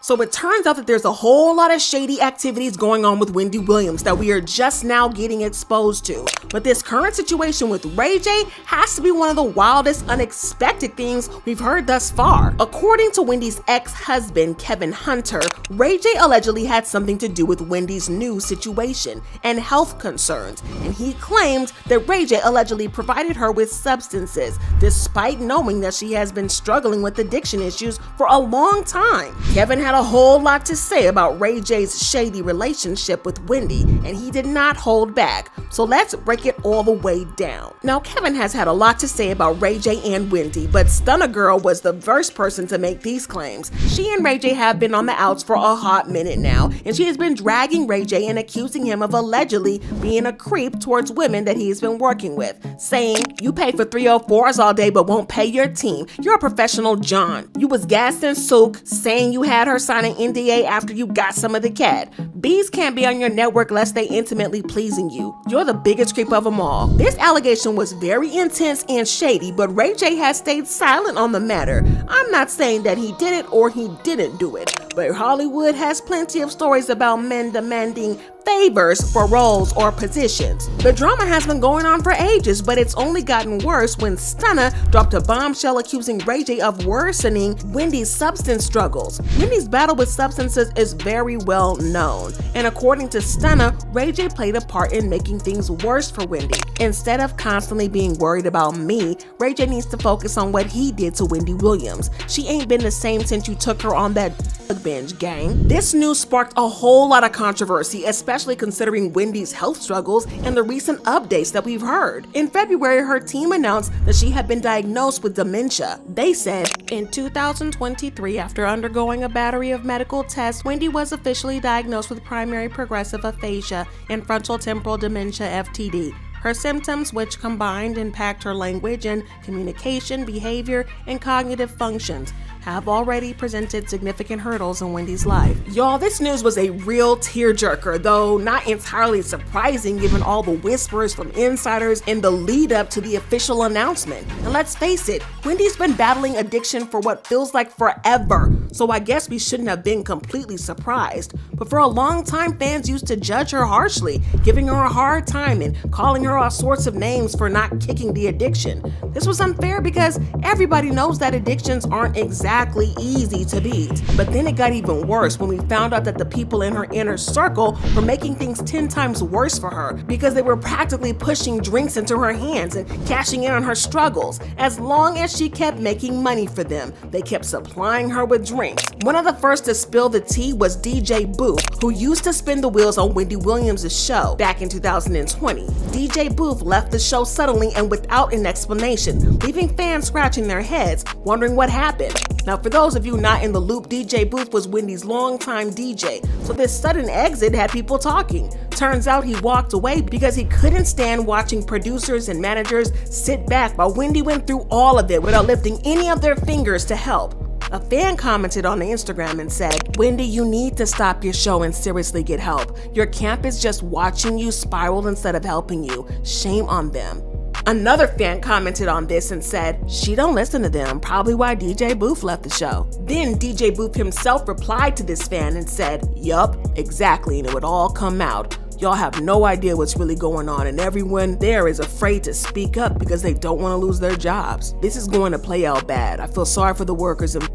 So it turns out that there's a whole lot of shady activities going on with Wendy Williams that we are just now getting exposed to. But this current situation with Ray J has to be one of the wildest, unexpected things we've heard thus far. According to Wendy's ex-husband, Kevin Hunter, Ray J allegedly had something to do with Wendy's new situation and health concerns, and he claimed that Ray J allegedly provided her with substances, despite knowing that she has been struggling with addiction issues for a long time. Kevin had a whole lot to say about Ray J's shady relationship with Wendy, and he did not hold back. So let's break it all the way down. Now, Kevin has had a lot to say about Ray J and Wendy, but Stunna Girl was the first person to make these claims. She and Ray J have been on the outs for a hot minute now, and she has been dragging Ray J and accusing him of allegedly being a creep towards women that he's been working with, saying, "You pay for 304s all day but won't pay your team. You're a professional John. You was gassing Sook, saying you had her sign an NDA after you got some of the cat. Bees can't be on your network lest they intimately pleasing you. You're the biggest creep of them all." This allegation was very intense and shady, but Ray J has stayed silent on the matter. I'm not saying that he did it or he didn't do it, but Hollywood has plenty of stories about men demanding favors for roles or positions. The drama has been going on for ages, but it's only gotten worse when Stunna dropped a bombshell accusing Ray J of worsening Wendy's substance struggles. Wendy's battle with substances is very well known, and according to Stunna, Ray J played a part in making things worse for Wendy. Instead of constantly being worried about me, Ray J needs to focus on what he did to Wendy Williams. She ain't been the same since you took her on that DRUGG1NG gang. This news sparked a whole lot of controversy, especially considering Wendy's health struggles and the recent updates that we've heard. In February, her team announced that she had been diagnosed with dementia. They said, in 2023, after undergoing a battery of medical tests, Wendy was officially diagnosed with primary progressive aphasia and frontotemporal dementia (FTD). Her symptoms, which combined impact her language and communication, behavior, and cognitive functions, have already presented significant hurdles in Wendy's life. Y'all, this news was a real tearjerker, though not entirely surprising given all the whispers from insiders in the lead up to the official announcement. And let's face it, Wendy's been battling addiction for what feels like forever, so I guess we shouldn't have been completely surprised. But for a long time, fans used to judge her harshly, giving her a hard time and calling her all sorts of names for not kicking the addiction. This was unfair because everybody knows that addictions aren't exactly easy to beat. But then it got even worse when we found out that the people in her inner circle were making things 10 times worse for her because they were practically pushing drinks into her hands and cashing in on her struggles. As long as she kept making money for them, they kept supplying her with drinks. One of the first to spill the tea was DJ Booth, who used to spin the wheels on Wendy Williams' show back in 2020. DJ Booth left the show suddenly and without an explanation, leaving fans scratching their heads, wondering what happened. Now, for those of you not in the loop, DJ Booth was Wendy's longtime DJ, so this sudden exit had people talking. Turns out he walked away because he couldn't stand watching producers and managers sit back while Wendy went through all of it without lifting any of their fingers to help. A fan commented on the Instagram and said, "Wendy, you need to stop your show and seriously get help. Your camp is just watching you spiral instead of helping you. Shame on them." Another fan commented on this and said, "She don't listen to them, probably why DJ Booth left the show." Then DJ Booth himself replied to this fan and said, "Yup, exactly, and it would all come out. Y'all have no idea what's really going on, and everyone there is afraid to speak up because they don't want to lose their jobs. This is going to play out bad. I feel sorry for the workers and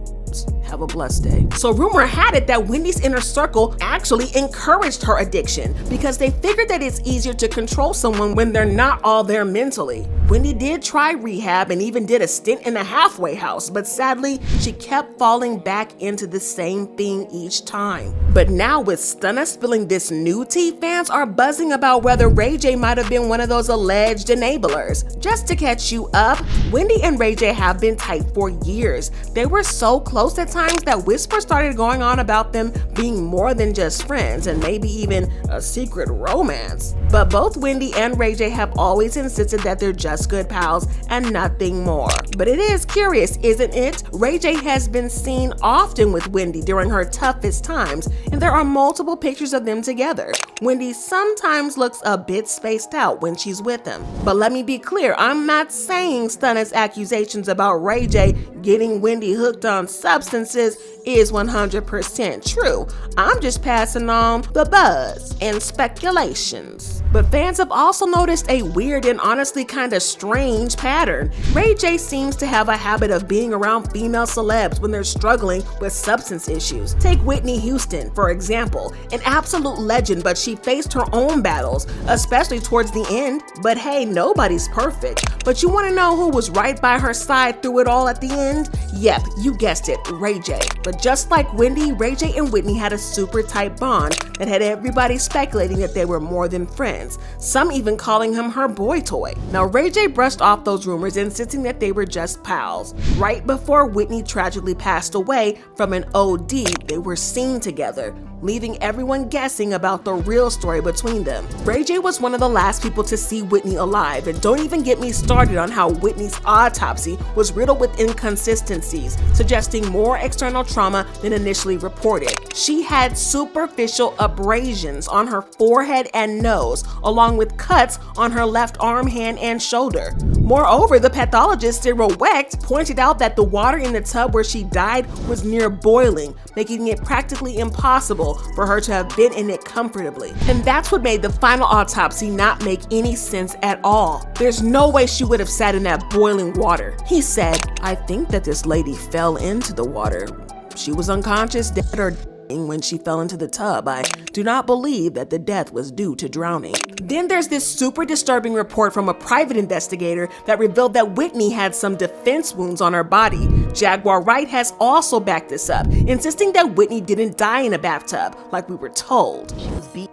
have a blessed day." So rumor had it that Wendy's inner circle actually encouraged her addiction because they figured that it's easier to control someone when they're not all there mentally. Wendy did try rehab and even did a stint in a halfway house, but sadly, she kept falling back into the same thing each time. But now with Stunna spilling this new tea, fans are buzzing about whether Ray J might have been one of those alleged enablers. Just to catch you up, Wendy and Ray J have been tight for years. They were so close at times that whispers started going on about them being more than just friends and maybe even a secret romance. But both Wendy and Ray J have always insisted that they're just good pals and nothing more. But it is curious, isn't it? Ray J has been seen often with Wendy during her toughest times, and there are multiple pictures of them together. Wendy sometimes looks a bit spaced out when she's with him. But let me be clear, I'm not saying Stunna's accusations about Ray J getting Wendy hooked on substances instances is 100% true. I'm just passing on the buzz and speculations. But fans have also noticed a weird and honestly kind of strange pattern. Ray J seems to have a habit of being around female celebs when they're struggling with substance issues. Take Whitney Houston, for example, an absolute legend, but she faced her own battles, especially towards the end. But hey, nobody's perfect. But you want to know who was right by her side through it all at the end? Yep, you guessed it, Ray J. But just like Wendy, Ray J and Whitney had a super tight bond that had everybody speculating that they were more than friends, some even calling him her boy toy. Now, Ray J brushed off those rumors, insisting that they were just pals. Right before Whitney tragically passed away from an OD, they were seen together, leaving everyone guessing about the real story between them. Ray J was one of the last people to see Whitney alive, and don't even get me started on how Whitney's autopsy was riddled with inconsistencies, suggesting more external trauma than initially reported. She had superficial abrasions on her forehead and nose, along with cuts on her left arm, hand, and shoulder. Moreover, the pathologist Cyril Wecht pointed out that the water in the tub where she died was near boiling, making it practically impossible for her to have been in it comfortably. And that's what made the final autopsy not make any sense at all. There's no way she would have sat in that boiling water. He said, "I think that this lady fell into the water. She was unconscious, dead, or when she fell into the tub. I do not believe that the death was due to drowning." Then there's this super disturbing report from a private investigator that revealed that Whitney had some defense wounds on her body. Jaguar Wright has also backed this up, insisting that Whitney didn't die in a bathtub like we were told. She was beat.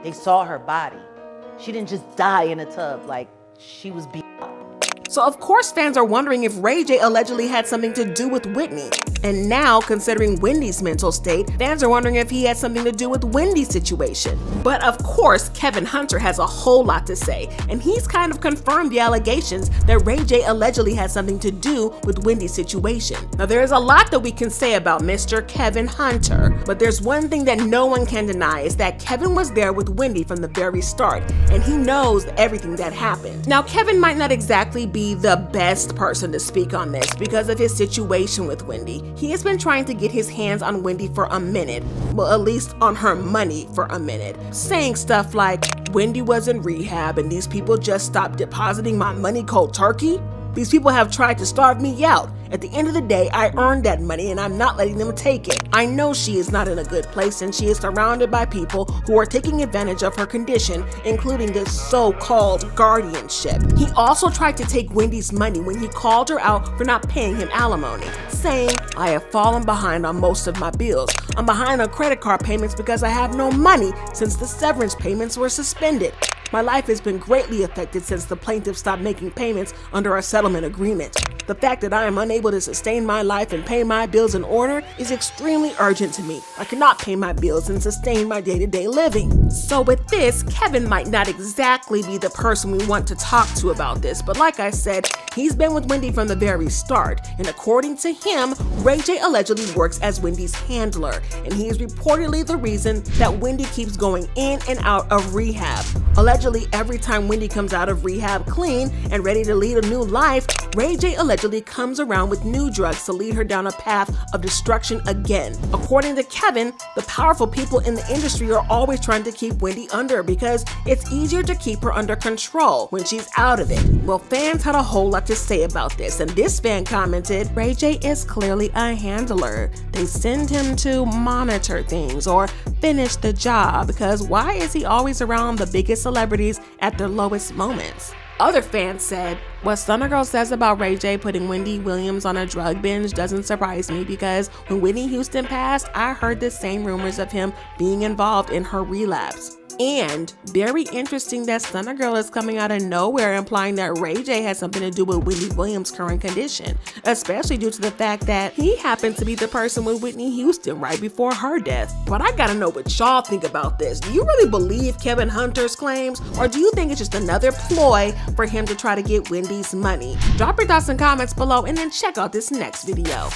They saw her body. She didn't just die in a tub, like she was beat up. So of course fans are wondering if Ray J allegedly had something to do with Whitney. And now, considering Wendy's mental state, fans are wondering if he had something to do with Wendy's situation. But of course, Kevin Hunter has a whole lot to say, and he's kind of confirmed the allegations that Ray J allegedly had something to do with Wendy's situation. Now there is a lot that we can say about Mr. Kevin Hunter, but there's one thing that no one can deny is that Kevin was there with Wendy from the very start, and he knows everything that happened. Now Kevin might not exactly be the best person to speak on this because of his situation with Wendy. He has been trying to get his hands on Wendy for a minute, well, at least on her money for a minute, saying stuff like, "Wendy was in rehab and these people just stopped depositing my money cold turkey. These people have tried to starve me out. At the end of the day, I earned that money and I'm not letting them take it. I know she is not in a good place and she is surrounded by people who are taking advantage of her condition, including this so-called guardianship." He also tried to take Wendy's money when he called her out for not paying him alimony, saying, "I have fallen behind on most of my bills. I'm behind on credit card payments because I have no money since the severance payments were suspended. My life has been greatly affected since the plaintiff stopped making payments under our settlement agreement. The fact that I am unable to sustain my life and pay my bills in order is extremely urgent to me. I cannot pay my bills and sustain my day-to-day living." So with this, Kevin might not exactly be the person we want to talk to about this, but like I said, he's been with Wendy from the very start, and according to him, Ray J allegedly works as Wendy's handler, and he is reportedly the reason that Wendy keeps going in and out of rehab. Allegedly, every time Wendy comes out of rehab clean and ready to lead a new life, Ray J allegedly comes around with new drugs to lead her down a path of destruction again. According to Kevin, the powerful people in the industry are always trying to keep Wendy under because it's easier to keep her under control when she's out of it. Well, fans had a whole lot to say about this, and this fan commented, "Ray J is clearly a handler. They send him to monitor things or finish the job because why is he always around the biggest celebrities at their lowest moments?" Other fans said, "What Stunna Girl says about Ray J putting Wendy Williams on a drug binge doesn't surprise me because when Whitney Houston passed, I heard the same rumors of him being involved in her relapse." And very interesting that Stunna Girl is coming out of nowhere implying that Ray J has something to do with Wendy Williams' current condition, especially due to the fact that he happened to be the person with Whitney Houston right before her death. But I gotta know what y'all think about this. Do you really believe Kevin Hunter's claims, or do you think it's just another ploy for him to try to get Wendy's money? Drop your thoughts and comments below and then check out this next video.